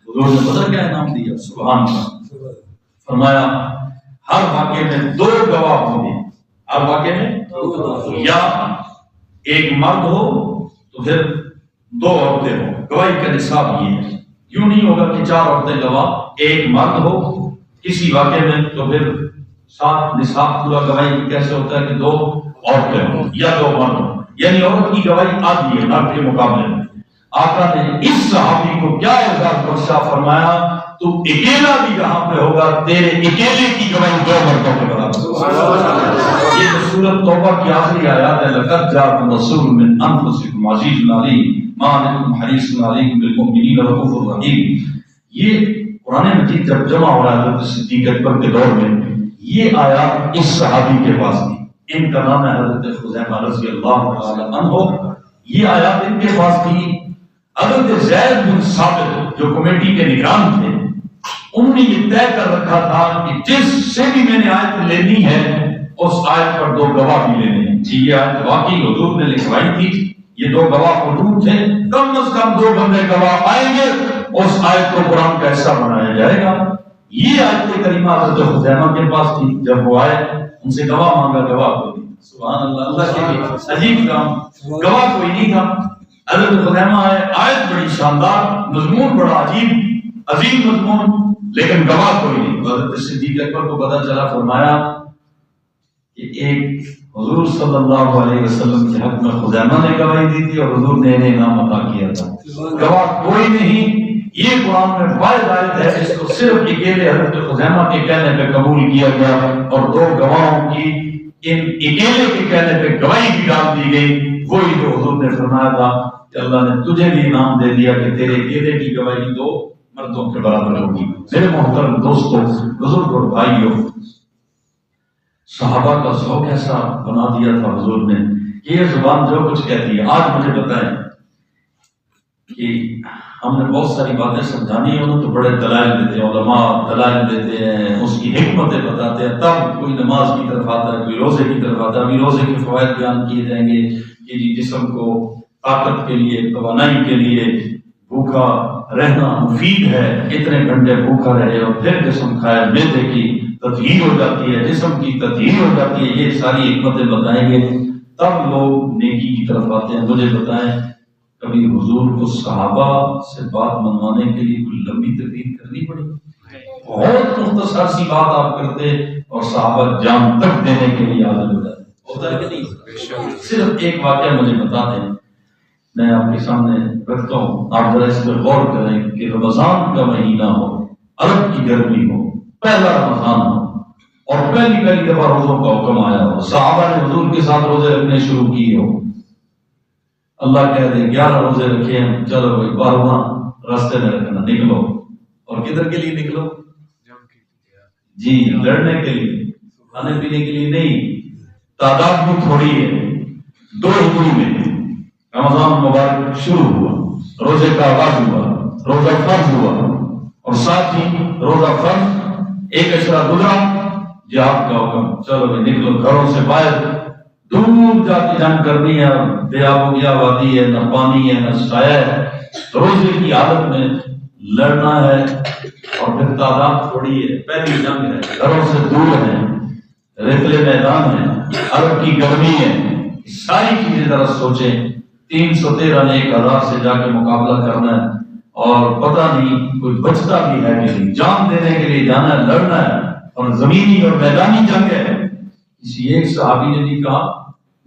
حضور نے پتہ کیا انعام دیا؟ سبحان اللہ، فرمایا ہر واقعے میں 2 گواہ ہوں گے، ہر واقعے میں یا ایک مرد ہو تو پھر 2 عورتیں ہوں، گواہی کا نصاب یہ ہے۔ یوں نہیں ہوگا کہ 4 عورتیں گواہ، ایک مرد ہو کسی واقعے میں تو پھر 7 نصاب پورا گواہی کیسے ہوتا ہے کہ 2 عورتیں ہوں یا 2 مرد ہوں، یعنی عورت کی گواہی آدھی ہے مرد کے مقابلے میں۔ آقا نے اس صحابی کو کیا اعزاز بخشا، فرمایا تو اکیلا بھی یہاں پہ ہوگا، تیرے اکیلے کی گواہی 2 مردوں کے برابر۔ یہ تو سورۃ توبہ کی آخری آیات ہے، لقد جاءکم رسول من انفسکم عزیز علیہ ما عنتم حریص علیکم بالمؤمنین رؤوف رحیم۔ یہ قرآن مجید جب جمع ہو رہا ہے حضرت صدیق اکبر کے دور میں، یہ آیات اس صحابی کے پاس تھی، ان کا نام ہے حضرت خزیمہ رضی اللہ تعالی عنہ، یہ آیات ان کے پاس تھی۔ حضرت زید بن ثابت جو کمیٹی کے نگران تھے، انہوں نے یہ طے کر رکھا تھا کہ جس سے بھی میں نے آیت لینی ہے اس آیت پر 2 گواہ بھی لینے ہیں۔ جی یہ آیت واقعی حضور نے لکھوائی تھی، یہ 2 گواہ موجود تھے، کم از کم 2 بندے گواہ آئیں گے، اس آیت کو قرآن کا حصہ بنایا جائے گا۔ یہ آیت کریمہ حضرت خزیمہ کے پاس تھی، جب وہ آئے ان سے گواہ مانگا، گواہ کوئی نہیں۔ سبحان اللہ، اللہ کے لیے عجیب کام، گواہ کوئی نہیں تھا۔ حضرت خزیمہ آئے، آیت بڑی شاندار، مضمون بڑا عجیب عظیم مضمون، لیکن گواہ کوئی نہیں۔ حضرت صدیق اکبر کو پتہ چلا، فرمایا کہ ایک حضور صلی اللہ علیہ وسلم کے حق میں خزیمہ نے گواہی دی تھی اور حضور نے انہیں انعام عطا کیا تھا، گواہ کوئی نہیں۔ یہ قرآن میں واحد آیت ہے جس کو صرف اکیلے حضرت خزیمہ کے کہنے پہ قبول کیا گیا، اور 2 گواہوں کی ان اکیلے کے کہنے پہ گواہی بھی ڈال دی گئی، وہی جو حضور نے فرمایا تھا کہ اللہ نے تجھے بھی انعام دے دیا کہ تیرے اکیلے کی گواہی 2 مردوں کے برابر ہوگی۔ میرے محترم دوستوں، بزرگ اور بھائیوں، صحابہ کا ذوق ایسا بنا دیا تھا حضور نے کہ یہ زبان جو کچھ کہتی ہے۔ آج مجھے بتائیں کہ ہم نے بہت ساری باتیں سمجھانی ہیں، انہوں تو بڑے دلائل دیتے ہیں، علماء دلائل دیتے ہیں، اس کی حکمتیں بتاتے ہیں، تب کوئی نماز کی طرف آتا ہے، کوئی روزے کی طرف آتا ہے۔ ابھی روزے کے فوائد بیان کیے جائیں گے کہ جی جسم کو طاقت کے لیے، توانائی کے لیے بھوکا رہنا مفید ہے، اتنے گھنٹے بھوکا رہے اور پھر جسم کھائے، معدے کی تطہیر ہو جاتی ہے، جسم کی تطہیر ہو جاتی ہے۔ یہ ساری حکمتیں بتائیں گے، تب لوگ نیکی کی طرف آتے ہیں۔ مجھے بتائیں کبھی حضور کو صحابہ سے بات منوانے کے لیے کوئی لمبی تقریر کرنی پڑی؟ بہت مختصر سی بات آپ کرتے اور صحابہ جان تک دینے کے لیے حاضر ہو جاتے، ہوتا ہے کہ نہیں؟ صرف ایک واقعہ مجھے بتا دیں، میں آپ کے سامنے رکھتا ہوں، آپ ذرا اس پر غور کریں کہ رمضان کا مہینہ ہو، عرب کی گرمی ہو، پہلا رمضان ہو اور پہلی دفعہ روزوں کا حکم آیا ہو، صحابہ نے حضور کے ساتھ روزے رکھنے شروع کیے ہو، اللہ کہہ دے 11 روزے رکھے ہیں، چلو بھائی 12واں راستے میں رکھنا، نکلو۔ اور کدھر کے لیے نکلو؟ جی لڑنے کے لیے، کھانے پینے کے لیے نہیں۔ تعداد بھی تھوڑی ہے، 2 ہجری میں رمضان مبارک شروع ہوا، روزے کا آغاز ہوا، روزہ فرض ہوا، اور ساتھ ہی روزہ فرض 1 اشرا گزرا، جہاد کا حکم، چلو بھائی نکلو گھروں سے باہر، دور جا کے جنگ کرنی ہے، بے آب و گیا وادی ہے، نہ پانی ہے نہ سایہ ہے، روزے کی حالت میں لڑنا ہے، اور پھر تعداد تھوڑی ہے، پہلی جنگ ہے، گھروں سے دور ہے، ریتلے میدان ہے، عرب کی گرمی ہے، ساری چیزیں ذرا سوچیں۔ 313 نے 1000 سے جا کے مقابلہ کرنا ہے، اور پتہ نہیں کوئی بچتا بھی ہے کہ نہیں، جان دینے کے لیے جانا ہے، لڑنا ہے، اور زمینی اور میدانی جنگ ہے۔ کسی ایک صحابی نے بھی کہا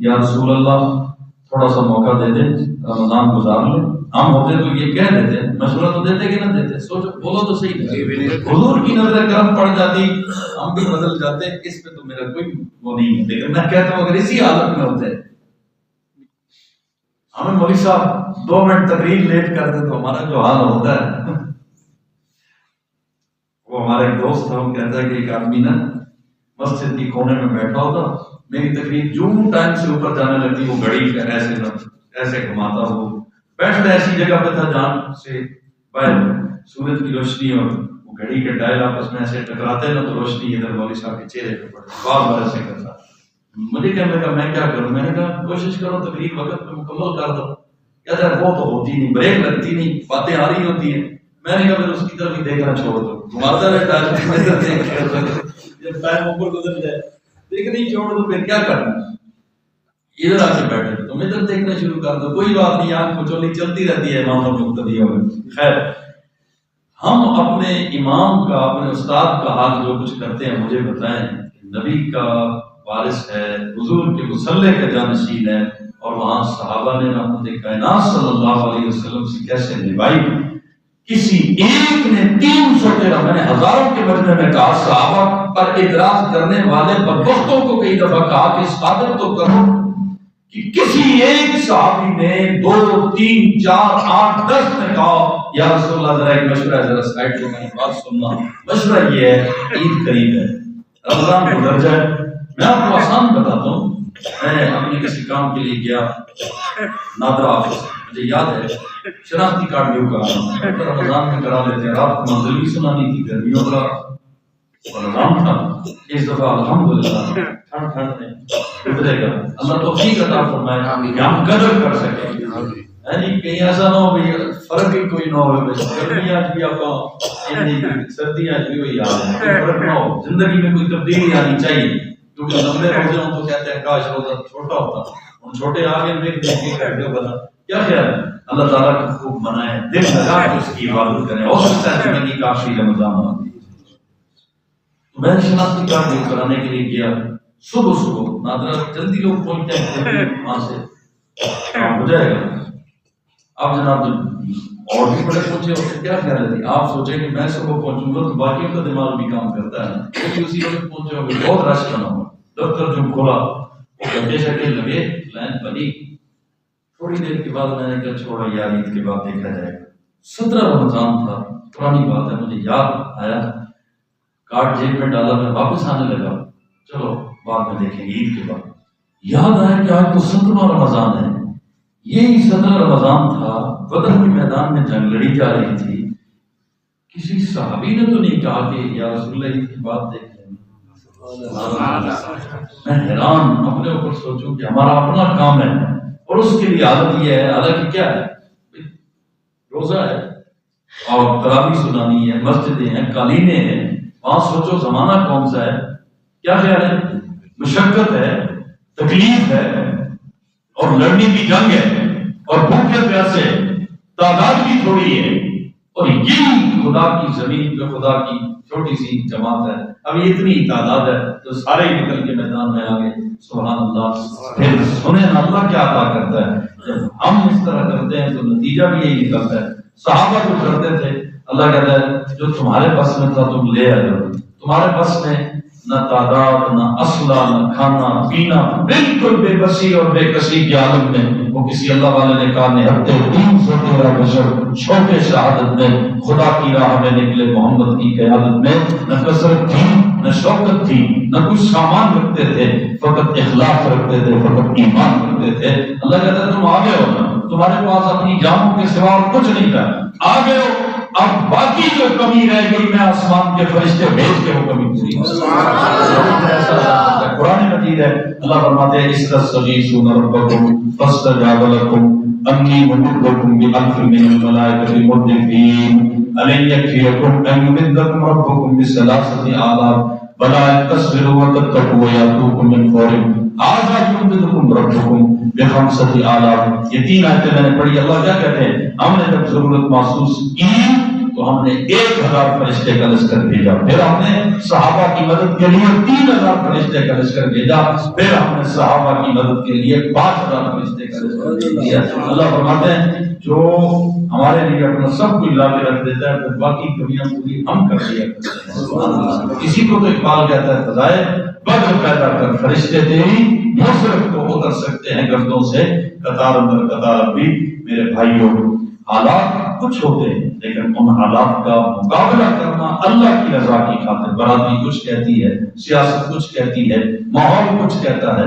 یا رسول اللہ تھوڑا سا موقع دے دیں، رمضان گزار لیں۔ ہم ہوتے تو یہ کہہ دیتے، مشورہ تو دیتے کہ نہ دیتے، سوچو بولو تو صحیح، حضور کی نظر کرم پڑ جاتی ہم بھی بدل جاتے، اس پہ تو میرا کوئی وہ نہیں ہے، لیکن میں کہتا ہوں اگر اسی حالت میں ہوتے ہمیں مولوی صاحب 2 منٹ تقریر لیٹ کر دے تو ہمارا جو حال ہوتا ہے۔ وہ ہمارا ایک دوست تھا، وہ کہتا ہے کہ ایک آدمی نا مسجد کی کونے میں بیٹھا ہوتا، میری تقریر جو ٹائم سے اوپر جانے لگتی وہ گھڑی کا ایسے گھماتا، وہ بیٹھتا ایسی جگہ پہ تھا جہاں سے باہر سورج کی روشنی اور وہ گھڑی کے ڈائل آپس میں ایسے ٹکراتے نا تو روشنی ادھر مولوی صاحب کے چہرے پہ پڑتی، بار بار ایسے کرتا۔ مجھے کہنے لگا میں کیا کروں؟ میں نے کہا کوشش کرو تقریر وقت پہ مکمل کر دو۔ کہتا ہے وہ تو ہوتی نہیں، بریک لگتی نہیں، باتیں آ رہی ہوتی ہیں، میں نے کہا پھر اس کی طرف ہی دیکھنا چھوڑ دو، گھماتا رہتا ہے جب ٹائم اوپر گزر جائے دیکھنا ہی چھوڑ دو، پھر کیا کرنا؟ ادھر آ کے بیٹھے تم ادھر دیکھنا شروع کر دو، کوئی بات نہیں، آنکھ کچولی چلتی رہتی ہے امام اور مقتدیوں میں۔ خیر، ہم اپنے امام کا، اپنے استاد کا حال جو کچھ کرتے ہیں مجھے بتائیں، نبی کا وارث ہے، حضور کے مصلی کا جانشین ہے، اور وہاں صحابہ نے رحمت کائنات صلی اللہ علیہ وسلم سے کیسے نبھائی۔ کسی ایک نے 313، میں نے ہزاروں کے مجمع میں کہا صحابہ پر اعتراض کرنے والے بدبختوں کو کئی دفعہ کہا کہ ثابت تو کرو کہ کسی ایک صحابی نے 2 3 4 8 10 نے کہا یا رسول اللہ ذرا ایک مشورہ ہے، ذرا سائڈ کو میری بات سننا، مشورہ یہ ہے عید قریب ہے، رمضان گزر جائے، میں آپ کو آسان بتاتا ہوں، میں اپنے کسی کام کے لیے گیا نادرا آفس، مجھے یاد ہے شناختی کارڈ بھی کرا رمضان میں کرا لیتے ہیں، رات کو منزل بھی سنانی تھی، گرمیوں کا رمضان تھا، اس دفعہ الحمدللہ ٹھنڈ میں گزرے گا، اللہ توفیق عطا فرمائے کہ ہم قدر کر سکیں، یعنی کہیں ایسا نہ ہو بھی فرق ہی کوئی نہ ہو، گرمیاں بھی آپ سردیاں بھی وہی حال ہے، فرق نہ ہو، زندگی میں کوئی تبدیلی آنی چاہیے، کیونکہ لمبے روزے ہوں تو کہتے ہیں کاش روزہ چھوٹا ہوتا، ہم چھوٹے آگے دیکھ دیکھ کے کہتے ہو بنا کیا خیال ہے، اللہ تعالیٰ کو خوب منائیں، دل لگا کے اس کی عبادت کریں، اور سکتا ہے زندگی کافی رمضان آتی۔ میں شناختی کارڈ بھی کرانے کے لیے گیا، صبح نادرا جلدی لوگ پہنچتے ہیں وہاں سے کام ہو جائے گا، آپ جناب اور بھی بڑے پہنچے ہوتے کیا خیال ہے، آپ سوچیں کہ میں صبح پہنچوں گا تو باقیوں کا دماغ بھی کام کرتا ہے، اسی وقت پہنچے ہوں گے، بہت رش بنا ہوا، دفتر جو کھولا گھنٹے شکے لگے، لائن بنی، تھوڑی دیر کے بعد میں نے کہا چھوڑا یار عید کے بعد دیکھا جائے گا، 17 رمضان تھا، پرانی بات ہے، مجھے یاد آیا، کارڈ جیب میں ڈالا، میں واپس آنے لگا، چلو بعد میں دیکھیں گے عید کے بعد، یاد آیا کہ آج تو 17واں رمضان ہے، یہی 17 رمضان تھا، بدر کے میدان میں جنگ لڑی جا رہی تھی، کسی صحابی نے تو نہیں کہا کہ یا رسول اللہ عید کی بات دیکھ لیں، میں حیران اپنے اوپر سوچوں کہ ہمارا اپنا کام ہے اور اس کے لیے عادت یہ ہے، حالانکہ کیا ہے، روزہ ہے اور تراویح سنانی ہے، مسجدیں ہیں، قالینیں ہیں، وہاں سوچو زمانہ کون سا ہے، کیا خیال ہے، مشقت ہے، تکلیف ہے، اور لڑنی کی جنگ ہے، اور بھوکے پیاسے، تعداد بھی تھوڑی ہے، اور یہ خدا کی زمین پہ خدا کی چھوٹی سی جماعت ہے، اب یہ اتنی تعداد ہے تو سارے نکل کے میدان میں آگے، سبحان اللہ، پھر سنیں اللہ کیا عطا کرتا ہے، جب ہم اس طرح کرتے ہیں تو نتیجہ بھی یہی نکلتا ہے، صحابہ جو کرتے تھے، اللہ کہتا ہے جو تمہارے بس میں تھا تم لے آئے، تمہارے بس میں نہ تعداد، نہ اسلحہ، نہ کھانا پینا، بالکل بے بسی اور بے کسی کی عالم میں، وہ کسی اللہ والے نے کہا نہتے 313 بشر چھوٹے شہادت میں خدا کی راہ میں نکلے، محمد کی قیادت میں نہ کثرت تھی، نہ شوکت تھی، نہ کچھ سامان رکھتے تھے، فقط اخلاص رکھتے تھے، فقط ایمان رکھتے تھے، اللہ کہتا ہے تم آگے ہو، تمہارے پاس اپنی جانوں کے سوا اور کچھ نہیں تھا، آگے ہو، اب باقی جو کمی رہ گئی میں آسمان کے فرشتے بھیج کے وہ کمی پوری قرآن مجید ہے، اللہ فرماتے ہیں استغیثون ربکم فاستجاب لکم انی ممدکم بألف من الملائکۃ مردفین ألن یکفیکم ان یمدکم ربکم بثلاثة آلاف بلا ان تصبروا وتتقوا ویأتوکم من فورہم هذا یمدکم ربکم بخمسة آلاف۔ یہ 3 آیتیں میں نے پڑھی، اللہ کیا کہتے ہیں، ہم نے جب ضرورت محسوس کی تو ہم نے 1000 فرشتے کا لشکر بھیجا، پھر ہم نے صحابہ کی مدد کے لیے 3000 فرشتے کا لشکر بھیجا، پھر ہم نے صحابہ کی مدد کے لیے 5000 فرشتے کا لشکر بھیجا۔ اللہ فرماتے ہیں جو ہمارے لیے اپنا سب کچھ لا کے رکھ دیتا ہے پھر باقی کمیاں پوری ہم کر دیا کرتے ہیں۔ اسی کو تو اقبال کہتا ہے فضائے بدر پیدا کر فرشتے تیری مصرف کو اتر سکتے ہیں گردوں سے قطار اندر قطار بھی میرے بھائیوں، حالات کچھ ہوتے ہیں لیکن ان حالات کا مقابلہ کرنا اللہ کی رضا کی خاطر، برادری کچھ کہتی ہے، سیاست کچھ کہتی ہے، ماحول کچھ کہتا ہے،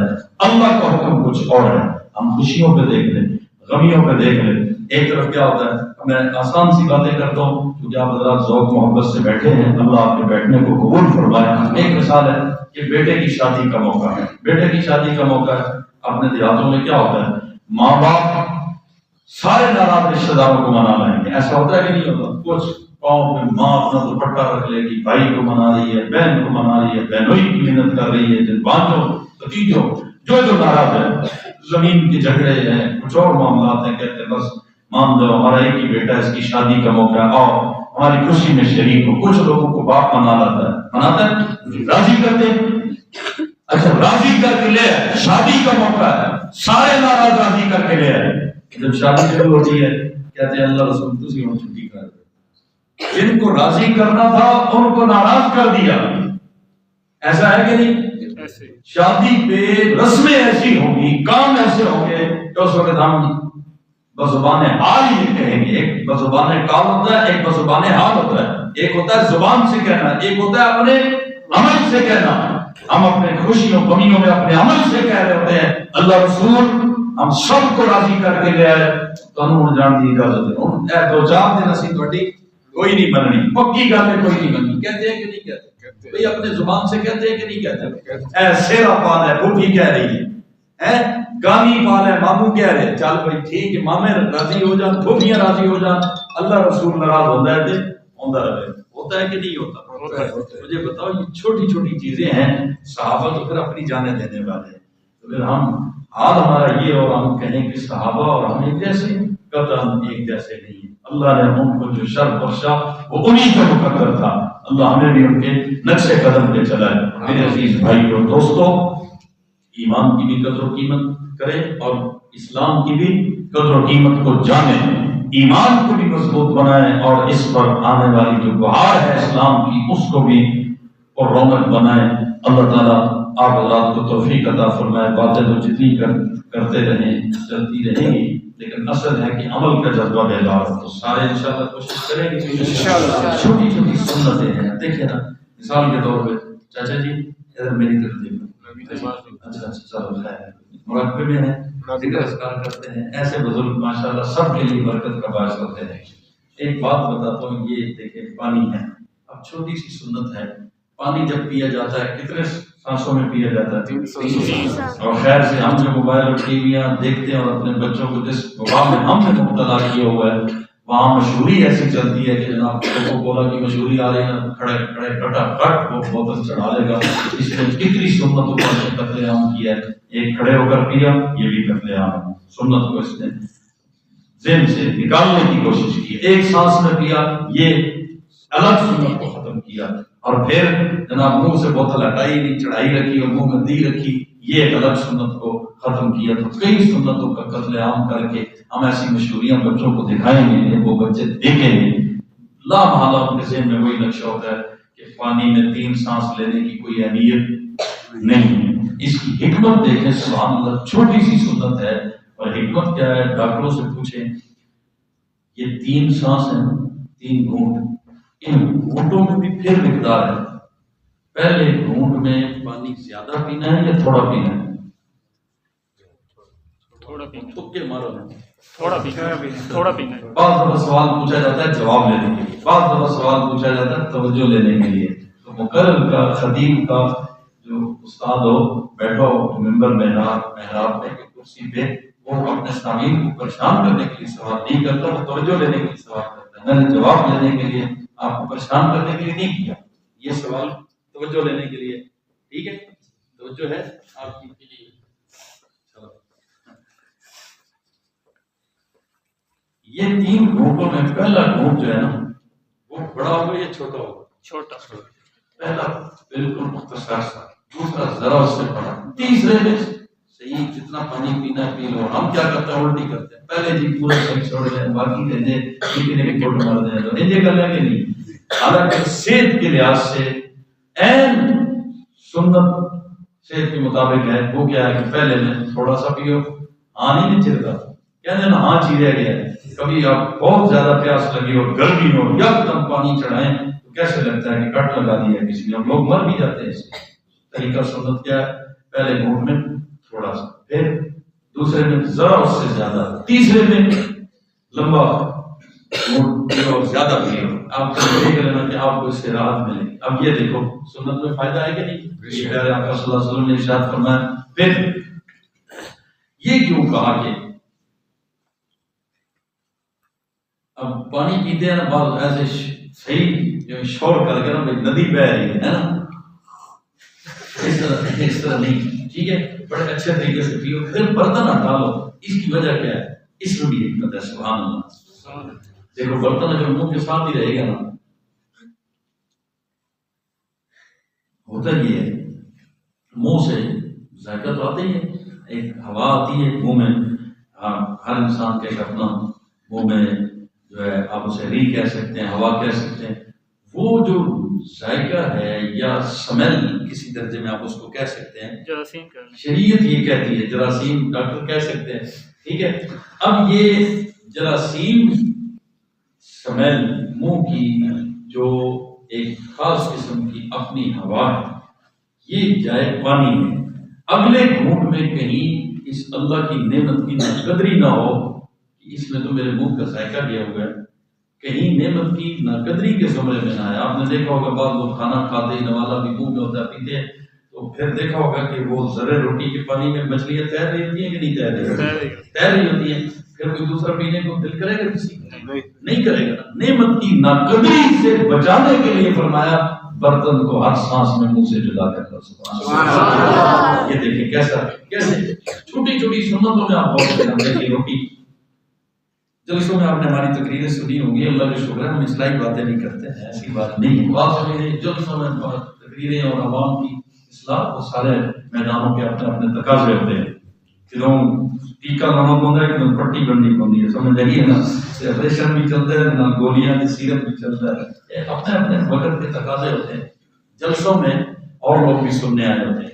اللہ کا حکم کچھ اور ہے، ہم خوشیوں پہ دیکھ لیں، غمیوں پہ دیکھ لیں، ایک طرف کیا ہوتا ہے، میں آسان سی باتیں کرتا ہوں کیونکہ آپ حضرات ذوق محبت سے بیٹھے ہیں، اللہ آپ کے بیٹھنے کو قبول فرمائے۔ ایک مثال ہے کہ بیٹے کی شادی کا موقع ہے، بیٹے کی شادی کا موقع ہے، اپنے دیہاتوں میں کیا ہوتا ہے، ماں باپ سارے ناراض رشتہ داروں کو منا لائیں گے، ایسا ہوتا ہے کہ نہیں ہوتا، کچھ قوم میں ماں اپنا دوپٹہ رکھ لے گی، بھائی کو منا رہی ہے، بہن کو منا رہی ہے، بہنوئی کی محنت کر رہی ہے، بانجوں بھتیجوں جو ناراض ہے، زمین کے جھگڑے ہیں، کچھ اور معاملات ہیں، کہتے ہیں بس مان جاؤ ہمارا ایک ہی بیٹا ہے، اس کی شادی کا موقع ہے، اور ہماری خوشی میں شریک ہو۔ کچھ لوگوں کو باپ منا لاتا ہے، مناتا ہے، راضی کرتے ہیں، اچھا راضی کر کے لے آئے، شادی کا موقع ہے، سارے ناراض راضی کر کے لے آئے، جب شادی شروع ہوتی ہے کہتے ہیں اللہ رسول تسی ہوں چھٹی کر دے، جن کو راضی کرنا تھا ان کو ناراض کر دیا۔ ایسا ہے کہ نہیں؟ شادی پہ رسمیں ایسی ہوں گی، کام ایسے ہوں گے کہ اس وقت ہم بزبان حال یہ کہیں گے۔ ایک بزبان قال ہوتا ہے، ایک بزبان حال ہوتا ہے، ایک ہوتا ہے زبان سے کہنا، ایک ہوتا ہے اپنے عمل سے کہنا۔ ہم اپنے خوشیوں غمیوں میں اپنے عمل سے کہہ رہے ہوتے ہیں اللہ رسول ہم سب کو راضی کر کے لے آئے، تو ہم جان دی اجازت ہے اے دو چار دن اسی تہاڈی کوئی نہیں بننی، پکی گل ہے کوئی نہیں بننی۔ کہتے ہیں کہ نہیں کہتے؟ بھئی اپنے زبان سے کہتے ہیں کہ نہیں کہتے؟ اے سیرا پال ہے بوٹھی کہہ رہی ہے، گانی پال ہے ماموں کہہ رہے، چل بھائی ٹھیک ہے، مامے راضی ہو جان، بوٹھیاں راضی ہو جان، اللہ رسول ناراض ہوتا ہے تے ہوندا رہے۔ ہوتا ہے کہ نہیں ہوتا؟ مجھے بتاؤ یہ چھوٹی چھوٹی چیزیں ہیں، صحابہ تو پھر اپنی جانیں دینے والے ہیں، تو پھر ہم حال ہمارا یہ اور ہم کہیں کہ صحابہ اور ہم ایک جیسے، قطعاً ایک جیسے نہیں ہیں۔ اللہ نے ان کو جو شرف بخشا وہ انہی کا مقدر تھا، اللہ ہمیں بھی ان کے نقش قدم پہ چلائے۔ میرے عزیز بھائی اور دوستو، ایمان کی بھی قدر و قیمت کریں اور اسلام کی بھی قدر و قیمت کو جانیں، ایمان کو بھی مضبوط بنائیں اور اس پر آنے والی جو بہار ہے اسلام کی اس کو بھی اور رونق بنائیں۔ اللہ تعالیٰ آپ حضرات کو توفیق عطا فرمائے۔ باتیں تو جتنی کرتے رہیں چلتی رہیں گی، لیکن اصل ہے کہ عمل کا جذبہ بیدار ہو، تو سارے انشاءاللہ کوشش کریں گے انشاءاللہ۔ چھوٹی چھوٹی سنتیں ہیں، دیکھیں نا مثال کے طور پہ چاچا جی ادھر میری طرف دیکھو، اچھا چلو خیر مراقبے میں ہیں، ذکر اذکار کرتے ہیں، ایسے بزرگ ماشاءاللہ سب کے لیے برکت کا باعث ہوتے ہیں۔ ایک بات بتاتا ہوں، یہ دیکھیں پانی ہے، اب چھوٹی سی سنت ہے، پانی جب پیا جاتا ہے کتنے سانسوں میں پیا جاتا ہے؟ اور خیر سے ہم جو موبائل اور ٹی ویاں دیکھتے ہیں اور اپنے بچوں کو جس وبا میں ہم نے مبتلا کیا ہوا ہے، وہاں مشہوری ایسی چلتی ہے کہ جناب کوکو کولا کی مشہوری آ رہی ہے، کھڑے کھڑے کٹا کٹ وہ بوتل چڑھا لے گا۔ اس نے کتنی سنتوں پر قتل عام کیا ہے، ایک کھڑے ہو کر پیا، یہ بھی قتل عام ہے۔ سنت کو اس نے ذہن سے نکالنے کی کوشش کی، ایک سانس میں پیا، یہ الگ سنت کو ختم کیا، اور پھر جناب منہ سے بوتل ہٹائی نہیں، چڑھائی رکھی اور منہ میں دی رکھی، یہ ایک الگ سنت کو ختم کیا۔ تو کئی سنتوں کا قتل عام کر کے ہم ایسی مشہوریاں بچوں کو دکھائیں گے، وہ بچے دیکھیں گے، لا محالہ ان کے ذہن میں وہی نقشہ ہوتا ہے کہ پانی میں 3 سانس لینے کی کوئی اہمیت نہیں ہے۔ اس کی حکمت دیکھیں، سبحان اللہ، چھوٹی سی سنت ہے اور حکمت کیا ہے؟ ڈاکٹروں سے پوچھیں، یہ 3 سانس ہیں، 3 گھونٹ، ان گھونٹوں میں بھی پھر مقدار ہے، پہلے گھونٹ میں پانی زیادہ پینا ہے یا تھوڑا پینا ہے؟ تھوڑا پینا، تکے مارو نا، تھوڑا پینا۔ بعض دفعہ سوال پوچھا جاتا ہے جواب لینے کے لیے، بعض دفعہ سوال پوچھا جاتا ہے توجہ لینے کے لیے، تو مقرر کا خطیب کا جو استاد ہو بیٹھا ہو ممبر محراب پہ کرسی پہ، وہ اپنے سامعین کو پریشان کرنے کے لیے سوال نہیں کرتا، وہ توجہ لینے کے لیے سوال کرتا ہے۔ میں نے جواب لینے کے لیے آپ کو پریشان کرنے کے لیے نہیں کیا، یہ سوال توجہ لینے کے لیے، ٹھیک ہے؟ توجہ ہے آپ کی؟ یہ 3 گھونٹوں میں پہلا گھونٹ جو ہے نا وہ بڑا ہوگا یا چھوٹا ہوگا؟ چھوٹا۔ پہلا بالکل مختصر سا، دوسرا ذرا اس سے بڑا، تیسرے میں صحیح جتنا پانی پینا پی لو۔ ہم کیا کرتے ہیں؟ الٹی کرتے ہیں، پہلے جی پورا صحیح چھوڑ دیں، باقی دیں پینے کے گھونٹ مار دیں، تو یہ کر لیں گے نہیں۔ حالانکہ صحت کے لحاظ سے این سنت صحت کے مطابق ہے، وہ کیا ہے کہ پہلے میں تھوڑا سا پیو، ہاں نہیں چڑھتا، کہتے ہیں نا ہاں چیرے گیا ہے۔ کبھی آپ بہت زیادہ پیاس لگی اور گرمی ہو، یکدم پانی چڑھائیں تو کیسے لگتا ہے کہ کٹ لگا دیا کسی نے، لوگ مر بھی جاتے ہیں۔ اس طریقہ سنت کیا ہے؟ پہلے گھونٹ میں تھوڑا سا، پھر دوسرے میں ذرا اس سے زیادہ، تیسرے میں لمبا گھونٹ پیو اور زیادہ پیو۔ آپ کو دیکھ لینا کہ آپ کو اس سے راحت ملے گی۔ اب یہ دیکھو سنت میں فائدہ ہے کہ نہیں؟ پیارے آقا صلی اللہ علیہ وسلم نے ارشاد فرمایا۔ پھر یہ کیوں کہا کہ اب پانی پیتے ہیں نا، بعض ایسے صحیح جو شور کر کے نا بھائی ندی بہ رہی ہے نا، اس طرح نہیں، ٹھیک ہے، بڑے اچھے طریقے سے پیو، پھر برتن ہٹا لو۔ اس کی وجہ کیا ہے؟ اس میں بھی حکمت ہے، سبحان اللہ۔ دیکھو برتن اگر منہ کے ساتھ ہی رہے گا نا، ہوتا یہ ہے منہ سے ذائقہ تو آتا ہی ہے، ایک ہوا آتی ہے منہ میں، ہر انسان کا ایک اپنا منہ میں جو ہے آپ اسے ری کہہ سکتے ہیں، ہوا کہہ سکتے ہیں، وہ جو ذائقہ ہے یا سمیل کسی درجے میں آپ اس کو کہہ سکتے ہیں، جراثیم شریعت یہ کہتی ہے، جراثیم ڈاکٹر کہہ سکتے ہیں، ٹھیک ہے۔ اب یہ جراثیم سمیل منہ کی جو ایک خاص قسم کی اپنی ہوا ہے، یہ جائے پانی میں، اگلے گھونٹ میں کہیں اس اللہ کی نعمت کی ناقدری نہ ہو کہ اس میں تو میرے منہ کا ذائقہ گیا ہوا ہے، کہیں نعمت کی ناقدری کے زمرے میں نہ آئے۔ آپ نے دیکھا ہوگا بعض لوگ کھانا کھاتے ہی نوالا بھی منہ میں ہوتا ہے، پیتے ہیں، تو پھر دیکھا ہوگا کہ وہ ذرے روٹی کے پانی میں مچھلیاں تیر رہی ہوتی ہیں کہ نہیں تیر رہی؟ تیر رہی ہوتی ہیں، پھر کوئی دوسرا پینے کو دل کرے گا کسی کو؟ نہیں کرے گا۔ نعمت کی ناقدری سے بچانے کے لیے فرمایا برتن کو ہر سانس میں منہ سے جدا کر دو۔ سبحان اللہ۔ یہ دیکھیں کیسے چھوٹی چھوٹی سنتوں میں آپ غور کریں۔ دیکھیں روٹی، جلسوں میں آپ نے ہماری تقریریں سنی ہوں گی، اللہ کا شکر ہے ہم اصلاحی باتیں نہیں کرتے ہیں، ایسی بات نہیں ہے۔ بات سنی جلسوں میں تقریریں اور عوام کی اصلاح، وہ سارے میدانوں کے اپنے اپنے تقاضے ہوتے ہیں، کدھروں ٹیکا لانا پڑتا ہے، کدھروں پٹی بننی پڑتی ہے، سمجھ لگی ہے نا، آپریشن بھی چلتا ہے، نہ گولیاں کی سیرپ بھی چلتا ہے، اپنے اپنے وقت کے تقاضے ہوتے ہیں۔ جلسوں میں اور لوگ بھی سننے آئے ہوتے ہیں،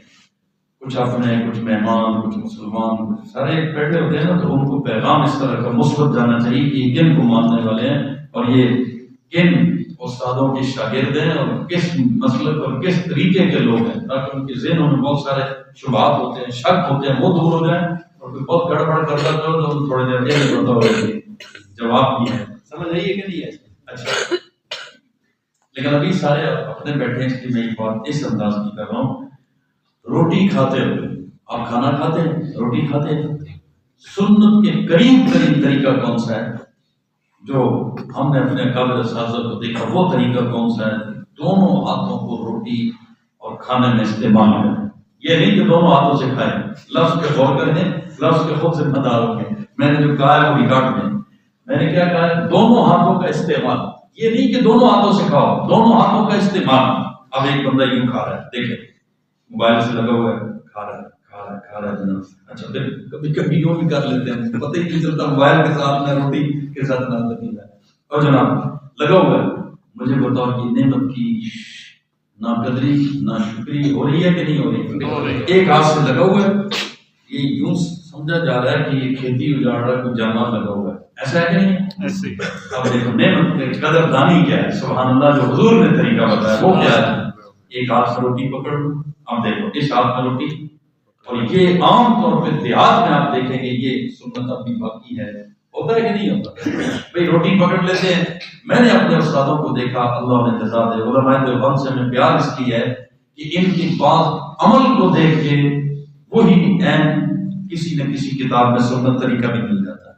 کچھ اپنے، کچھ مہمان، کچھ مسلمان، کچھ سارے بیٹھے ہوتے ہیں نا، تو ان کو پیغام اس طرح کا مثبت جانا چاہیے کہ کن کو ماننے والے ہیں اور یہ کن استادوں کے شاگرد ہیں اور کس مسلک اور کس طریقے کے لوگ ہیں، تاکہ ان کے ذہنوں میں بہت سارے شبہات ہوتے ہیں، شک ہوتے ہیں، وہ دور ہو جائیں، اور کوئی بہت گڑبڑ کرتا تو ہم تھوڑی دیر یہ بتا ہو کہ جواب بھی ہے، سمجھ آئیے کہ نہیں ہے؟ اچھا، لیکن ابھی سارے اپنے بیٹھے ہیں، اس لیے میں یہ بات اس انداز کی کر رہا ہوں۔ روٹی کھاتے ہوئے آپ کھانا کھاتے ہیں، روٹی کھاتے ہیں، سنت کے قریب ترین طریقہ کون سا ہے جو ہم نے اپنے قابل اساتذہ کو دیکھا؟ وہ طریقہ کون سا ہے؟ دونوں ہاتھوں کو روٹی اور کھانے میں استعمال کریں۔ یہ نہیں کہ دونوں ہاتھوں سے کھائیں، لفظ پہ غور کریں، لفظ کے خود ذمہ دار ہوں گے۔ میں نے جو کہا ہے وہ ریکارڈ میں نے کیا کہا ہے؟ دونوں ہاتھوں کا استعمال، یہ نہیں کہ دونوں ہاتھوں سے کھاؤ، دونوں ہاتھوں کا استعمال۔ اب ایک بندہ یوں کھا رہا ہے، دیکھیں موبائل سے لگا ہوا ہے، کھا رہا ہے جناب، اچھا پھر کبھی کبھی یوں بھی کر لیتے ہیں، پتہ ہی نہیں چلتا موبائل کے ساتھ نہ روٹی کے ساتھ نہ لگی ہے، اور جناب لگا ہوا ہے۔ مجھے بتاؤ کہ نعمت کی نہ قدری نہ شکری ہو رہی ہے کہ نہیں ہو رہی؟ ایک ہاتھ سے لگا ہوا ہے، یہ یوں سمجھا جا رہا ہے کہ یہ کھیتی اجاڑ رہا ہے، کوئی جانور لگا ہوا ہے، ایسا ہے کہ نہیں؟ اب دیکھو نعمت کی قدر دانی کیا ہے، سبحان اللہ، جو حضور نے طریقہ بتایا وہ کیا ہے؟ ایک ہاتھ سے روٹی پکڑ لو، اب دیکھو اس ہاتھ میں روٹی، اور یہ عام طور پہ دیہات میں آپ دیکھیں گے یہ سنت اب بھی باقی ہے، ہوتا ہے کہ نہیں ہوتا؟ بھئی روٹی پکڑ لیتے ہیں۔ میں نے اپنے استادوں کو دیکھا، اللہ نے جزا دے، علماء دیوبند سے میں پیار اس کی ہے کہ ان کی بات عمل کو دیکھ کے وہی عین کسی نہ کسی کتاب میں سنت طریقہ بھی مل جاتا ہے۔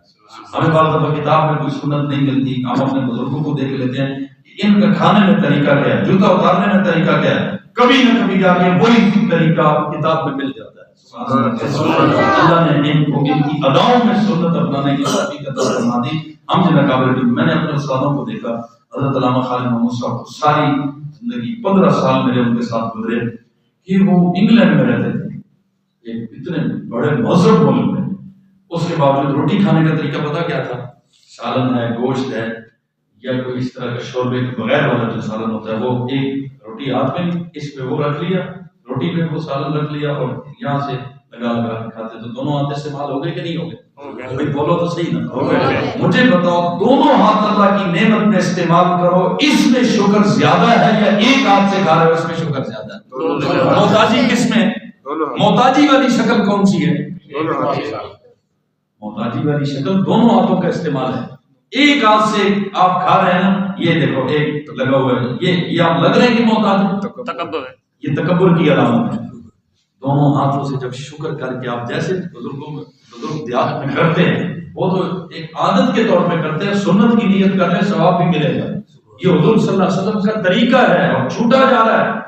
ہمیں بعض دفعہ کتاب میں کوئی سنت نہیں ملتی، ہم اپنے بزرگوں کو دیکھ لیتے ہیں کہ ان کا کھانے میں طریقہ کیا ہے، جوتا اتارنے میں طریقہ کیا ہے، کبھی نہ کبھی جا کے وہی طریقہ کتاب میں مل جاتا ہے۔ اللہ نے ان کو ان کی اداؤں میں سنت اپنانے کی توفیق عطا فرما دی۔ ہم جنہیں قابل بھی، میں نے اپنے استادوں کو دیکھا، حضرت علامہ خالد محمود صاحب کو ساری زندگی 15 سال میرے ان کے ساتھ گزرے کہ وہ انگلینڈ میں رہتے تھے، ایک اتنے بڑے مہذب ملک میں، اس کے باوجود روٹی کھانے کا طریقہ پتہ کیا تھا؟ سالن ہے، گوشت ہے، یا کوئی اس طرح کا شوربے کے بغیر والا جو سالن ہوتا ہے، وہ ایک روٹی ہاتھ میں اس پہ وہ رکھ لیا، روٹی پہ وہ سالن رکھ لیا، اور یہاں سے لگا لگا کے کھاتے۔ تو دونوں ہاتھ استعمال ہو گئے کہ نہیں ہو گئے؟ بھائی بولو تو صحیح نا، مجھے بتاؤ دونوں ہاتھ اللہ کی نعمت میں استعمال کرو، اس میں شکر زیادہ ہے یا ایک ہاتھ سے کھا رہے ہو اس میں شکر زیادہ ہے؟ محتاجی کس میں؟ محتاجی والی شکل کون سی ہے؟ محتاجی والی شکل دونوں ہاتھوں کا استعمال ہے۔ ایک ہاتھ سے آپ کھا رہے ہیں نا، یہ دیکھو ایک لگا ہوا ہے، یہ آپ لگ رہے ہیں کہ محتاج؟ تکبر ہے، یہ تکبر کی علامت ہے۔ دونوں ہاتھوں سے جب شکر کر کے آپ جیسے بزرگ دیہات میں کرتے ہیں، وہ تو ایک عادت کے طور پہ کرتے ہیں، سنت کی نیت کر لیں ثواب بھی ملے گا، یہ حضور صلی اللہ علیہ وسلم کا طریقہ ہے اور چھوٹا جا رہا ہے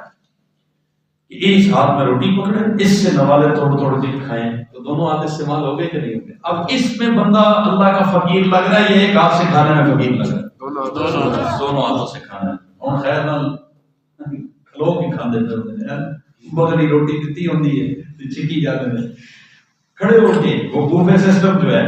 کہ اس ہاتھ میں روٹی پکڑے، اس سے نوالے توڑ توڑ کے کھائیں، تو دونوں ہاتھ استعمال ہو گئے کہ نہیں ہو گئے؟ اب اس میں بندہ اللہ کا فقیر لگ رہا ہے، یہ ایک ہاتھ سے کھانے میں فقیر لگ رہا ہے، دونوں ہاتھوں سے کھانا ہے۔ اور خیر نال کھلو کے کھاندے پھردے ہیں، بغلی روٹی دتی ہوندی ہے تے چکی جاندے نے کھڑے ہو کے۔ وہ بوفے سسٹم جو ہے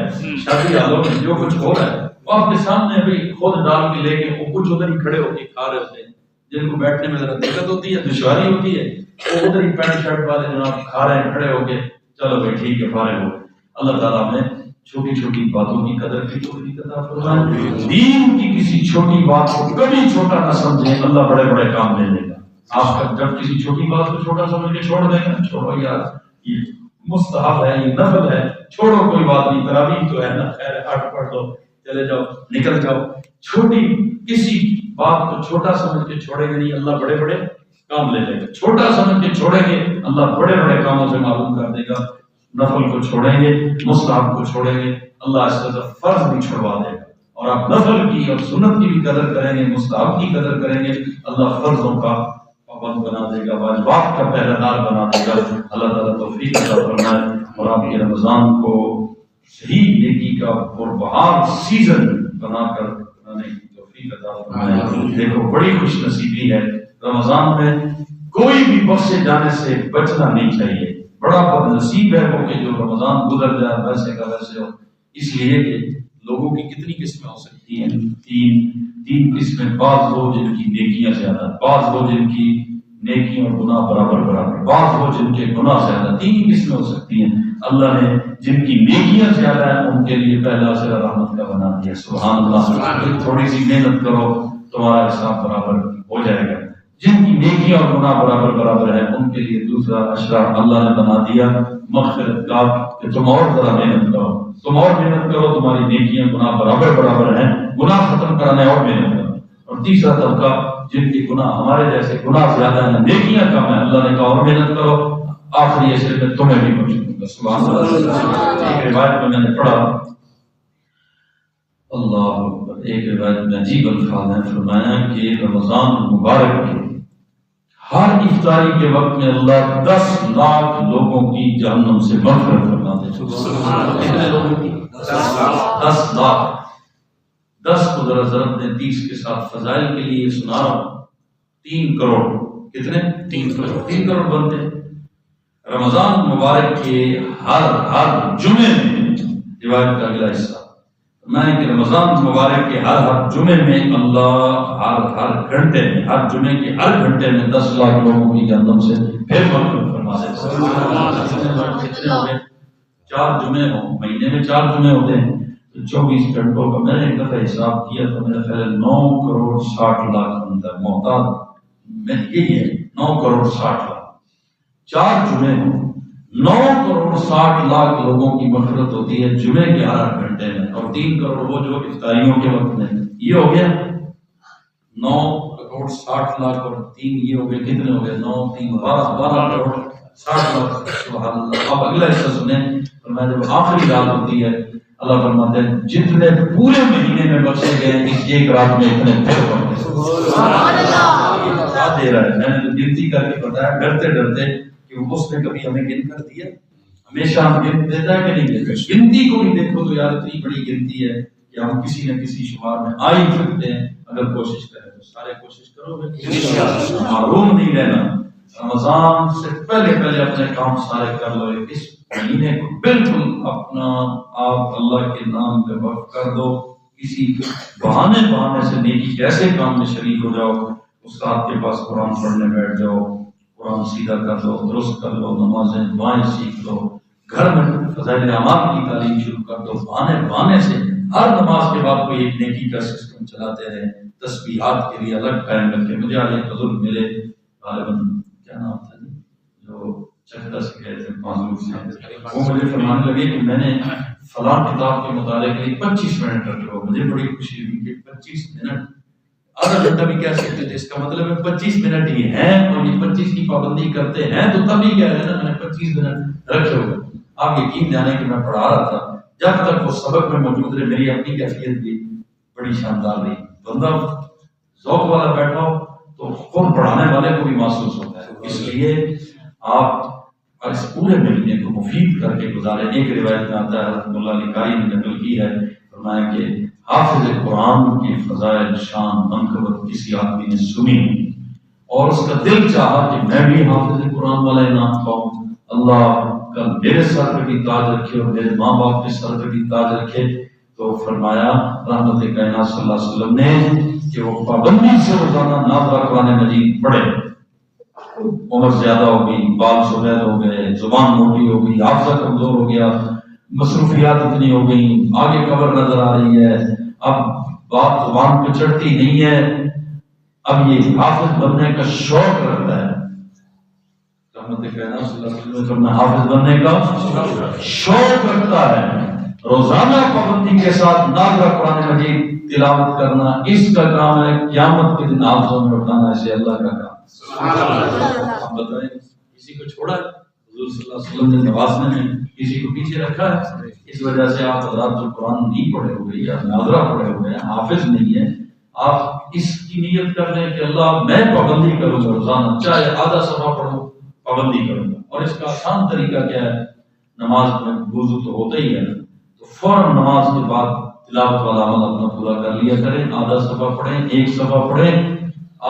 شادی حالوں میں جو کچھ ہو رہا ہے وہ آپ کے سامنے بھی خود ڈال کے لے کے وہ کچھ ادھر ہی کھڑے ہو کے کھا رہے ہوتے ہیں۔ جن کو بیٹھنے میں ذرا دقت ہوتی ہے، دشواری ہوتی ہے، وہ ادھر ہی پینٹ شرٹ والے جناب کھا رہے ہیں کھڑے ہو کے، چلو بھائی ٹھیک ہے فارغ ہو۔ اللہ تعالیٰ ہمیں چھوٹی چھوٹی باتوں کی قدر کی توفیق عطا فرمائے۔ دین کی کسی چھوٹی بات کو کبھی چھوٹا نہ سمجھیں، اللہ بڑے بڑے کام لے لے گا۔ آپ کا جب کسی چھوٹی بات کو چھوٹا سمجھ کے چھوڑ دیں گے، چھوڑو یار یہ مستحب ہے، یہ نفل ہے، چھوڑو کوئی بات نہیں، تراویح تو ہے نا، خیر ہٹ پڑھ لو، چلے جاؤ نکل جاؤ۔ چھوٹی کسی بات کو چھوٹا سمجھ کے چھوڑیں گے نہیں، اللہ بڑے بڑے کام لے لے گا۔ چھوٹا سمجھ کے چھوڑیں گے، اللہ بڑے بڑے کاموں سے معلوم کر دے گا۔ نفل کو چھوڑیں گے، مستحب کو چھوڑیں گے، اللہ اس کا فرض بھی چھوڑوا دے گا۔ اور آپ نفل کی اور سنت کی بھی قدر کریں گے، مستحب کی قدر کریں گے، اللہ فرضوں کا پابند بنا دے گا، واجبات کا پہرہ دار بنا دے گا۔ اللہ تعالیٰ توفیق عطا فرمائے اور آپ کے رمضان کو صحیح نیکی کا پربہار سیزن بنا کر بنانے کی توفیق عطا فرمائے۔ دیکھو بڑی خوش نصیبی ہے، رمضان میں کوئی بھی بخشے جانے سے بچنا نہیں چاہیے۔ بڑا بد نصیب ہے وہ کہ جو رمضان گزر جائے ویسے کا ویسے ہو، اس لیے کہ لوگوں کی کتنی قسمیں ہو سکتی ہیں؟ تین قسمیں، بعض لوگ جن کی نیکیاں زیادہ، بعض لوگ جن کی نیکیاں اور گناہ برابر، بعض لوگ جن کے گناہ زیادہ، تین قسمیں ہو سکتی ہیں۔ اللہ نے جن کی نیکیاں زیادہ ہیں ان کے لیے پہلا سرا رحمت کا بنا دیا۔ سبحان اللہ، تھوڑی سی محنت کرو تمہارا حساب برابر ہو جائے گا۔ جن کی نیکیاں اور گناہ برابر ہیں ان کے لیے دوسرا اشرا اللہ نے بنا دیا مغفرت کا، کہ تم اور ذرا محنت کرو، تم اور محنت کرو، تمہاری نیکیاں گناہ برابر ہیں، گناہ ختم کرانے اور محنت کرو۔ اور تیسرا طبقہ جن کے گناہ ہمارے جیسے گناہ زیادہ ہیں، نیکیاں کم ہیں، اللہ نے کہا اور محنت کرو، آخری اشرے میں تمہیں بھی بخش دوں گا۔ سبحان اللہ۔ ایک روایت میں نے پڑھا، اللہ اکبر، ایک روایت میں عجیب الفاظ ہیں، فرمایا کہ رمضان مبارک کے ہر افطاری کے وقت میں اللہ 10 لاکھ لوگوں کی جہنم سے مغفرت فرما دیتا ہے۔ کتنے لوگوں کی؟ 10 لاکھ۔ 10 کو ذرا ضرب دیں 30 کے ساتھ، فضائل کے لیے سنا رہا ہوں، 3 کروڑ۔ کتنے؟ 3 کروڑ بنتے ہیں۔ رمضان مبارک کے ہر جمعے میں، روایت کا اگلا حصہ میں کہ رمضان مبارک کے ہر جمعے میں اللہ ہر گھنٹے میں، ہر جمعے کے ہر گھنٹے میں 10 لاکھ لوگوں کی جہنم سے پھر مغفرت فرما دیتا ہے۔ کتنے ہو گئے؟ 4 جمعے ہوں، مہینے میں 4 جمعے ہوتے ہیں تو 24 گھنٹوں کا میں نے ایک دفعہ حساب کیا تو میرا خیال 9 کروڑ 60 لاکھ اندر محتاط میں یہی ہے، 9 کروڑ 60 لاکھ۔ 4 جمعے ہوں، 9 کروڑ 60 لاکھ لوگوں کی مغفرت ہوتی ہے جمعے کے ہر گھنٹے میں، اور 3 کروڑ وہ جو افطاریوں کے وقت میں۔ یہ ہو گیا 9 کروڑ 60 لاکھ اور 3 یہ ہو گئے، کتنے ہو گئے؟ 9 3 12 کروڑ 60 لاکھ۔ سبحان اللہ۔ اب اگلا حصہ سنیں، فرمایا جب آخری رات ہوتی ہے اللہ فرماتے ہیں جتنے پورے مہینے میں بخشے گئے اس ایک رات میں اتنے پھر بخشے۔ سبحان اللہ۔ دے رہا ہے، میں نے گنتی کر کے بتایا ڈرتے ڈرتے کہ اس نے کبھی ہمیں گن کر دیا؟ ہمیشہ ہم گن دیتا ہے کہ نہیں دیتا؟ گنتی کو بھی دیکھو تو یار اتنی بڑی گنتی ہے کہ ہم کسی نہ کسی شمار میں آ ہی سکتے ہیں اگر کوشش کریں تو۔ سارے کوشش کرو گے، محروم نہیں رہنا۔ رمضان سے پہلے اپنے کام سارے کر لو، اس مہینے کو بالکل اپنا آپ اللہ کے نام پہ وقف کر دو۔ کسی بہانے سے نیکی کیسے کام میں شریک ہو جاؤ، استاد کے پاس قرآن پڑھنے بیٹھ جاؤ، قرآن سیدھا کر لو، درست کر لو، نمازیں دعائیں سیکھ لو، گھر میں فضائل اعمال کی تعلیم شروع کر دو۔ بہانے سے ہر نماز کے بعد کوئی ایک نیکی کا سسٹم چلاتے رہے، تسبیحات کے لیے الگ ٹائم رکھے۔ مجھے آج ایک بزرگ ملے، غالباً کیا نام تھا جی، جو چکتا سے گئے تھے معذور سے، وہ مجھے فرمانے لگے کہ میں نے فلاں کتاب کے مطالعے کے لیے 25 منٹ رکھے ہو۔ مجھے بڑی خوشی ہوئی کہ 25 منٹ، آدھا گھنٹہ بھی کہہ سکتے تھے، اس کا مطلب ہے 25 منٹ ہی ہیں اور یہ 25 کی پابندی کرتے ہیں تو تب ہی کہہ رہے ہیں نا میں نے 25 منٹ رکھے ہوئے۔ آپ یقین جانے کہ میں پڑھا رہا تھا، جب تک وہ سبق میں موجود رہے میری اپنی کیفیت بھی بڑی شاندار رہی۔ بندہ ذوق والا بیٹھا ہو تو خود پڑھانے والے کو بھی محسوس ہوتا ہے. اس لیے آپ اس پورے مہینے کو مفید کر کے گزارے. ایک روایت میں آتا ہے، حضرت مولا علی قاری نے نقل کی ہے، فرمایا کہ حافظ قرآن کی فضائل شان منقبت کسی آدمی نے سنی اور اس کا دل چاہا کہ میں بھی حافظ قرآن والا انعام پاؤں، اللہ کل میرے سر پہ بھی تاج رکھے اور میرے ماں باپ کے سر پہ بھی تاج رکھے. تو فرمایا رحمت کائنات صلی اللہ علیہ وسلم نے کہ وہ پابندی سے روزانہ نازلہ قرآن مجید پڑھے. عمر زیادہ ہو گئی، بال سفید ہو گئے، زبان موٹی ہو گئی، حافظہ کمزور ہو گیا، مصروفیات اتنی ہو گئی، آگے قبر نظر آ رہی ہے، اب بات زبان پہ چڑھتی نہیں ہے، اب یہ حافظ بننے کا شوق رکھتا ہے. حافظ بننے کا شوق رکھتا ہے، روزانہ پابندی کے ساتھ نازلہ قرآن مجید تلاوت کرنا اس کا کام ہے. قیامت کے دن حافظوں میں اٹھانا اسے اللہ کا کام. آپ بتائیں کسی کو چھوڑا ہے؟ حضور صلی اللہ علیہ وسلم نے نوازنے میں کسی کو پیچھے رکھا ہے؟ اس وجہ سے آپ حضرات جو قرآن نہیں پڑھے ہوئے یا ناظرہ پڑھے ہوئے ہیں، حافظ نہیں ہے، آپ اس کی نیت کر لیں کہ اللہ میں پابندی کروں گا روزانہ، چاہے آدھا صفحہ پڑھوں پابندی کروں گا. اور اس کا آسان طریقہ کیا ہے؟ نماز میں وضو تو ہوتا ہی ہے، تو فوراً نماز کے بعد تلاوت والا عمل اپنا پورا کر لیا کریں. آدھا صفحہ پڑھیں، ایک صفحہ پڑھیں.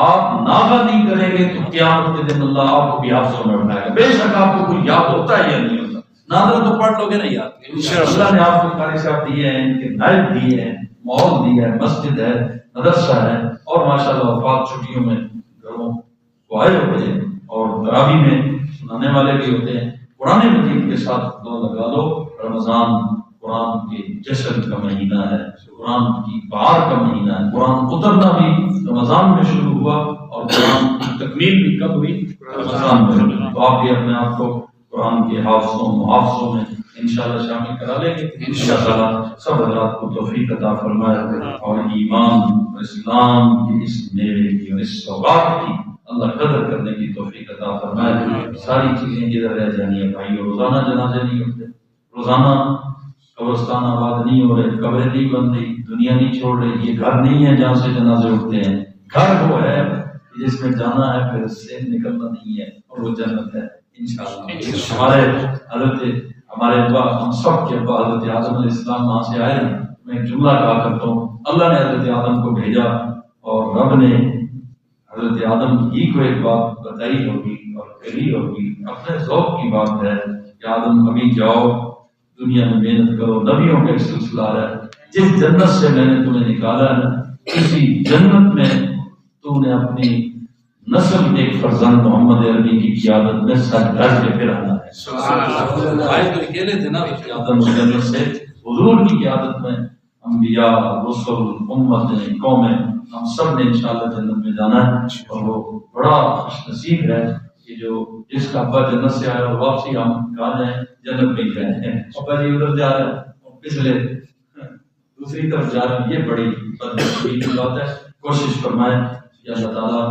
آپ ناغہ نہیں کریں گے تو قیامت کے دن اللہ آپ کو بھی حافظوں میں اٹھائے گا. بے شک آپ کو کوئی یاد ہوتا ہے یا نہیں ہوتا، ناظر تو پڑھ لو گے نا یاد. اللہ نے آپ کو قاری صاحب دیے ہیں، ان کے نائب دیے ہیں، ماحول دیا ہے، مسجد ہے، مدرسہ ہے، اور ماشاءاللہ وفات چھٹیوں میں گھروں کو آئے ہوتے ہیں اور تراویح میں سنانے والے بھی ہوتے ہیں. قرآن مجید کے ساتھ دو لگا لو. رمضان قرآن کے جشن کا مہینہ ہے، قرآن کی بہار کا مہینہ ہے. قرآن اترنا بھی رمضان میں شروع ہوا اور قرآن کی تکمیل بھی کب ہوئی؟ رمضان میں. تو آپ بھی اپنے آپ کو قرآن کے حافظوں محافظوں میں انشاءاللہ شامل کرا لیں گے. انشاءاللہ سب حضرات کو توفیق عطا فرمائے اور ایمان اور اسلام کی اس میوے کی اور اس سوغات کی اللہ قدر کرنے کی توفیق عطا فرمائے. ساری چیزیں ادھر رہ جانی ہے بھائی. روزانہ جنازے نہیں ہوتے، روزانہ قبرستان آباد نہیں ہو رہے، قبریں نہیں بن رہی، دنیا نہیں چھوڑ رہی. یہ گھر نہیں ہے جہاں سے جنازے اٹھتے ہیں. گھر وہ ہے جس میں جانا ہے پھر اس سے نکلنا نہیں ہے، اور وہ جنت ہے انشاءاللہ. ہمارے ابا، ہم سب کے ابا حضرت آدم علیہ السلام وہاں سے آئے. میں ایک جملہ کہا کرتا ہوں، اللہ نے حضرت آدم کو بھیجا اور رب نے حضرت آدم ہی کو ایک بات بتائی ہوگی اور کہی ہوگی. اپنے ذوق کی بات ہے کہ آدم ابھی جاؤ دنیا میں محنت کرو. نبیوں کا ایک سلسلہ ہے. جس جنت سے میں نے تمہیں نکالا ہے اسی جنت میں تو نے اپنی نسل ایک فرزند محمد عربی کی قیادت میں سر دھر کے پھر آنا ہے. آئے تو اکیلے تھے نا آدم جنت سے، حضور کی قیادت میں انبیاء، رسل، امتیں، قومیں، ہم سب نے انشاءاللہ جنت میں جانا ہے. اور وہ بڑا خوش نصیب ہے کہ جو جس کا ابا جنت سے آیا اور واپسی ہم کہاں جائیں؟ جنت میں گئے ہیں. ابا جی ادھر جا رہے ہیں، پچھلے دوسری طرف جا رہے ہیں. یہ بڑی بدنصیبی کی بات ہے. کوشش فرمائیں کہ اللہ تعالیٰ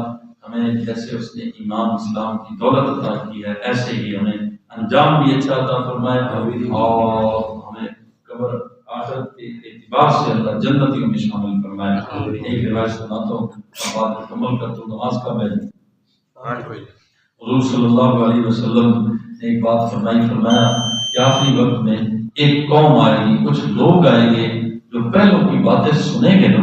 ہمیں جیسے اس نے ایمان اسلام کی دولت عطا کی ہے ایسے ہی ہمیں انجام بھی اچھا عطا فرمائے اور ہمیں قبر آخرت کے اعتبار سے اللہ جنتیوں میں شامل فرمائے. ایک روایت سناتا ہوں، بات مکمل کرتا ہوں. نماز کا ہے. حضور صلی اللہ علیہ وسلم نے ایک بات فرمایا کہ آخری وقت میں ایک قوم آئے گی، کچھ لوگ آئیں گے جو پہلوں کی باتیں سنیں گے نا،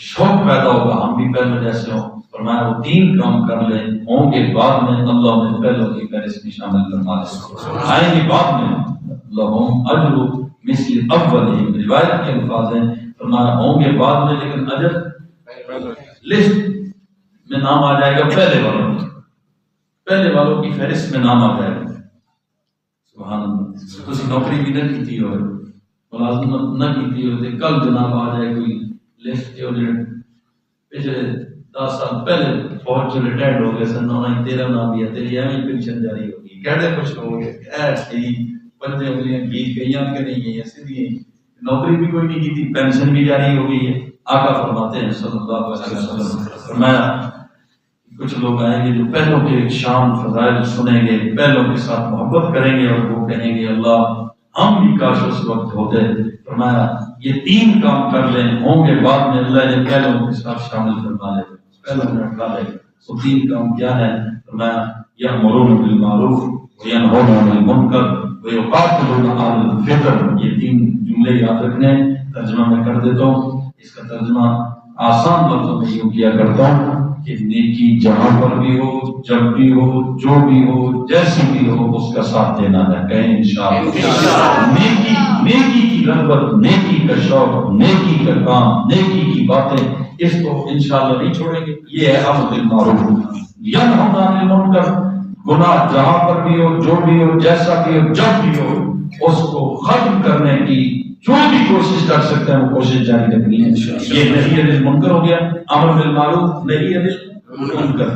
شوق پیدا ہوگا ہم بھی پہلے جیسے ہوں. فرمایا وہ 3 کام کر لیں، ہوں گے بعد میں اللہ نے پہلوں کی فہرست میں شامل فرما لے. آئیں گے بعد میں لہم اجر مثل اولہم، روایت کے الفاظ ہیں. فرمایا ہوں گے بعد میں لیکن اجر لسٹ میں نام آ جائے گا پہلے والوں کی فہرست میں نام آ جائے گا. سبحان اللہ. تسی نوکری بھی نہ کی ہو، ملازمت نہ کی ہو، کل جناب آ جائے کوئی لسٹ جو پچھلے 10 سال پہلے فوج جو ریٹائرڈ ہو گئے سن، انہوں نے تیرا نام دیا، تیری ایویں پینشن جاری ہوگی. کہڑے خوش ہو گئے ایسے ہی پنجے انگلیاں گیت گئیاں کہ نہیں گئی سیدھی نوکری بھی کوئی نہیں کی تھی، پینشن بھی جاری ہو گئی ہے. آقا فرماتے ہیں صلی اللہ علیہ وسلم، فرمایا کچھ لوگ آئیں گے جو پہلوں کے شان فضائل سنیں گے، پہلوں کے ساتھ محبت کریں گے اور وہ کہیں گے اللہ ہم بھی کاش اس وقت ہوتے. فرمایا یہ 3 کام کر لیں ہوں گے بعد میں اللہ نے پہلوں کے ساتھ شامل فرما لے پہلوں میں رکھا لے. وہ 3 کام کیا ہے؟ فرمایا یأمرون بالمعروف وینہون عن المنکر ویقاتلون اہل الفطر. یہ 3 جملے یاد رکھنے. ترجمہ میں کر دیتا ہوں. اس کا ترجمہ آسان لفظوں میں یوں کیا کرتا ہوں کہ نیکی جہاں پر بھی ہو، جب بھی ہو، جو بھی ہو، جیسی بھی ہو، اس کا ساتھ دینا ہے. کہیں انشاءاللہ. نیکی کی رغبت، نیکی کا شوق، نیکی کا کام، نیکی کی باتیں، اس کو انشاءاللہ نہیں چھوڑیں گے. یہ ہے امر بالمعروف ینہون عن المنکر. گناہ جہاں پر بھی ہو، جو بھی ہو، جیسا بھی ہو، جب بھی ہو، اس کو ختم کرنے کی جو بھی کوشش کر سکتے ہیں وہ کوشش جاری رکھنی ہے. یہ نہی عن المنکر ہو گیا. امر بالمعروف، نہی عن المنکر.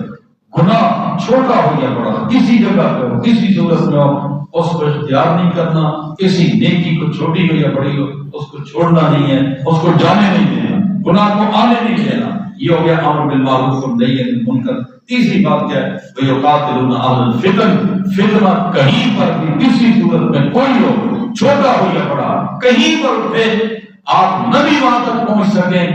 گناہ چھوٹا ہو یا بڑا، کسی جگہ پہ ہو، کسی صورت میں ہو، اس کو اختیار نہیں کرنا. کسی نیکی کو چھوٹی ہو یا بڑی ہو اس کو چھوڑنا نہیں ہے، اس کو جانے نہیں دینا، گناہ کو آنے نہیں دینا. یہ ہو گیا امر بالمعروف اور نہی عن المنکر. تیسری بات کیا ہے؟ وَيُقَاتِلُونَ أَهْلَ الْفِتْنِ. فتنہ کہیں پر بھی کسی صورت میں کوئی ہو، چھوٹا ہو یا بڑا، کہیں پر اٹھے، آپ نہ بھی وہاں تک پہنچ سکیں،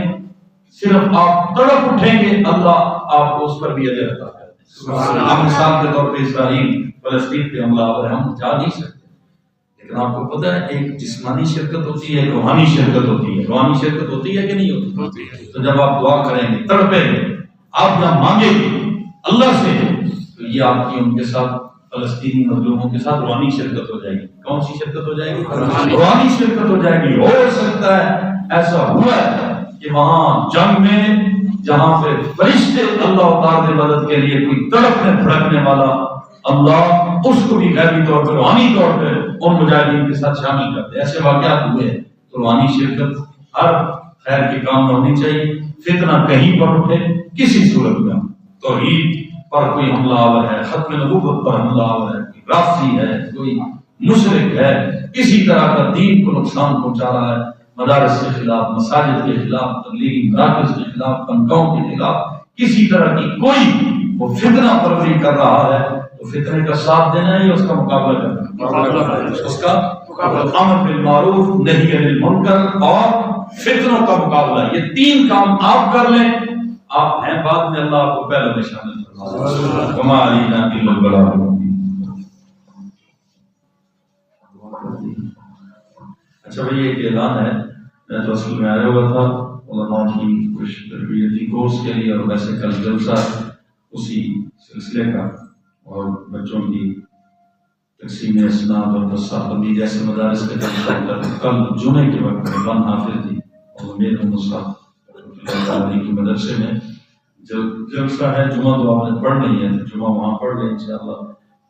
صرف آپ تڑپ اٹھیں گے، اللہ آپ کو اس پر بھی اجر عطا کرے. ہم مثال کے طور پہ اسرائیل فلسطین پہ حملہ آور ہے، ہم جا نہیں سکتے، لیکن آپ کو پتہ ہے ایک جسمانی شرکت ہوتی ہے، ایک روحانی شرکت ہوتی ہے. روحانی شرکت ہوتی ہے کہ نہیں ہوتی؟ تو جب آپ دعا کریں گے، تڑپیں گے، آپ جب مانگیں گے اللہ سے، تو یہ آپ کی ان کے ساتھ، فلسطینی مظلوموں کے ساتھ روحانی شرکت ہو جائے گی. کون سی شرکت ہو جائے گی؟ روحانی شرکت ہو جائے گی. ہو سکتا ہے ایسا ہوا ہے کہ وہاں جنگ میں جہاں پہ فرشتے اللہ تعالی مدد کے لیے کوئی تڑپنے بھڑکنے والا، اللہ اس کو بھی غیبی طور پر، روحانی طور پہ ان مجاہدین کے ساتھ شامل کرتے. ایسے واقعات ہوئے ہیں. تو روحانی شرکت ہر خیر کے کام میں ہونی چاہیے. فتنہ کہیں پر اٹھے، کسی صورت میں، توحید پر کوئی حملہ آور ہے، ختم نبوت پر حملہ آور ہے، کوئی رافضی ہے، کوئی مشرک ہے، کسی طرح کا دین کو نقصان پہنچا رہا ہے، مدارس کے خلاف، مساجد کے خلاف، تبلیغی مراکز کے خلاف، تنقوں کے خلاف، کسی طرح کی کوئی وہ فتنہ پروری کر رہا ہے، تو فتنے کا ساتھ دینا ہے یا اس کا مقابلہ کرنا؟ اس کا امر بالمعروف، نہی عن المنکر اور فتنوں کا مقابلہ. یہ 3 کام آپ کر لیں، آپ ہیں بعد میں اللہ آپ کو پہلے میں شامل فرمائے. وما علینا الا البلاغ المبین. اچھا بھائی ایک اعلان ہے. میں تو اصل میں آیا ہوا تھا علماء کی کچھ تربیتی کورس کے لیے، اور ویسے کل جلسہ اسی سلسلے کا، اور بچوں کی تقسیم اسناد اور تصحیح بندی جیسے مدارس کا جلسہ ہوتا ہے. کل جمعے کے وقت میں 1 حافظ جی اور میرے مصعب کی مدرسے میں جلسہ ہے. جمعہ تو آپ نے پڑھ نہیں ہے، تو جمعہ وہاں پڑھ لیں انشاءاللہ.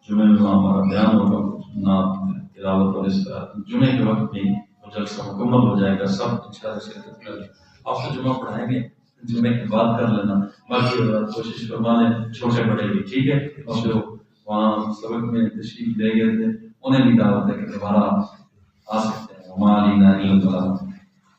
جمعے میں وہاں ہمارا بیان ہوگا، نعت تلاوت اور اس طرح. جمعے کے وقت میں وہ جلسہ مکمل ہو جائے گا. سب انشاءاللہ شرکت کریں. آپ کو جمعہ پڑھائیں گے، جمعے کے بعد کر لینا. باقی کوشش فرما لیں چھوٹے بڑے بھی، ٹھیک ہے. اور جو وہاں سبق میں تشریف لے گئے تھے انہیں بھی دعوت ہے کہ دوبارہ آ سکتے ہیں. ہماری ناری